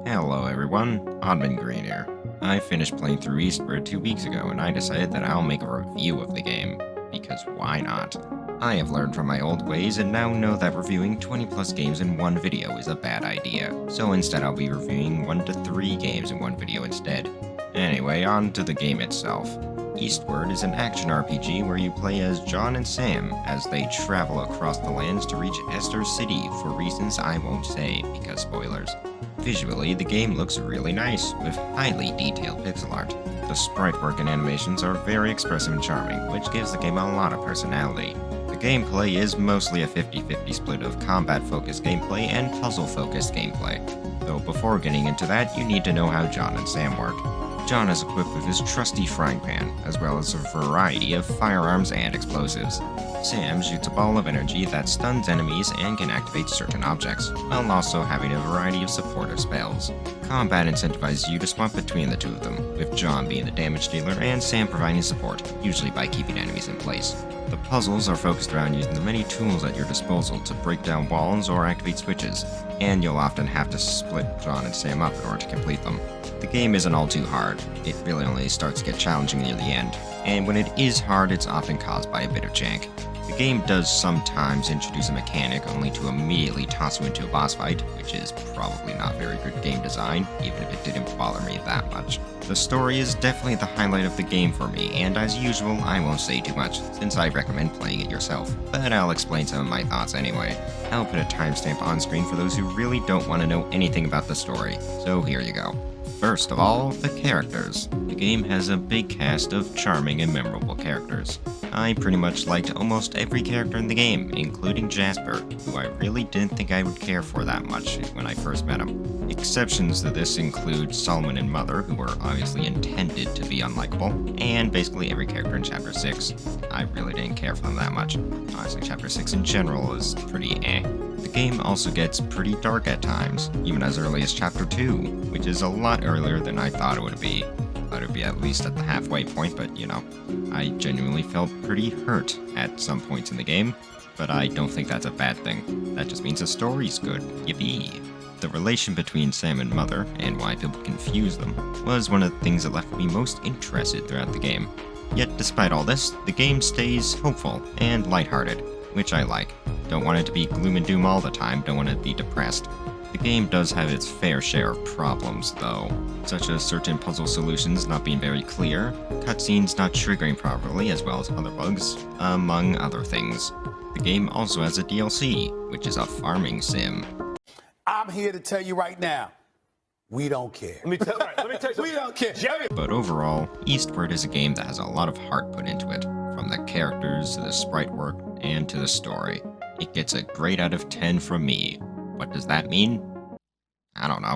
Hello everyone, Oddman Green here. I finished playing through Eastward 2 weeks ago and I decided that I'll make a review of the game, because why not? I have learned from my old ways and now know that reviewing 20 plus games in one video is a bad idea, so instead I'll be reviewing 1 to 3 games in one video instead. Anyway, on to the game itself. Eastward is an action RPG where you play as John and Sam as they travel across the lands to reach Esther City for reasons I won't say, because spoilers. Visually, the game looks really nice, with highly detailed pixel art. The sprite work and animations are very expressive and charming, which gives the game a lot of personality. The gameplay is mostly a 50-50 split of combat-focused gameplay and puzzle-focused gameplay. Though before getting into that, you need to know how John and Sam work. John is equipped with his trusty frying pan, as well as a variety of firearms and explosives. Sam shoots a ball of energy that stuns enemies and can activate certain objects, while also having a variety of supportive spells. Combat incentivizes you to swap between the two of them, with John being the damage dealer and Sam providing support, usually by keeping enemies in place. The puzzles are focused around using the many tools at your disposal to break down walls or activate switches, and you'll often have to split John and Sam up in order to complete them. The game isn't all too hard, it really only starts to get challenging near the end, and when it is hard it's often caused by a bit of jank. The game does sometimes introduce a mechanic only to immediately toss you into a boss fight, which is probably not very good game design, even if it didn't bother me that much. The story is definitely the highlight of the game for me, and as usual, I won't say too much, since I recommend playing it yourself, but I'll explain some of my thoughts anyway. I'll put a timestamp on screen for those who really don't want to know anything about the story, so here you go. First of all, the characters. The game has a big cast of charming and memorable characters. I pretty much liked almost every character in the game, including Jasper, who I really didn't think I would care for that much when I first met him. Exceptions to this include Solomon and Mother, who were obviously intended to be unlikable, and basically every character in Chapter 6. I really didn't care for them that much. Honestly, Chapter 6 in general is pretty eh. The game also gets pretty dark at times, even as early as Chapter 2, which is a lot earlier than I thought it would be. I thought it would be at least at the halfway point, but you know, I genuinely felt pretty hurt at some points in the game, but I don't think that's a bad thing. That just means the story's good. Yippee! The relation between Sam and Mother, and why people confuse them, was one of the things that left me most interested throughout the game. Yet despite all this, the game stays hopeful and lighthearted, which I like. Don't want it to be gloom and doom all the time, don't want it to be depressed. The game does have its fair share of problems, though, such as certain puzzle solutions not being very clear, cutscenes not triggering properly, as well as other bugs, among other things. The game also has a DLC, which is a farming sim. I'm here to tell you right now, we don't care. Let me tell you something. We don't care. But overall, Eastward is a game that has a lot of heart put into it, from the characters to the sprite work and to the story. It gets a grade out of 10 from me. What does that mean? I don't know.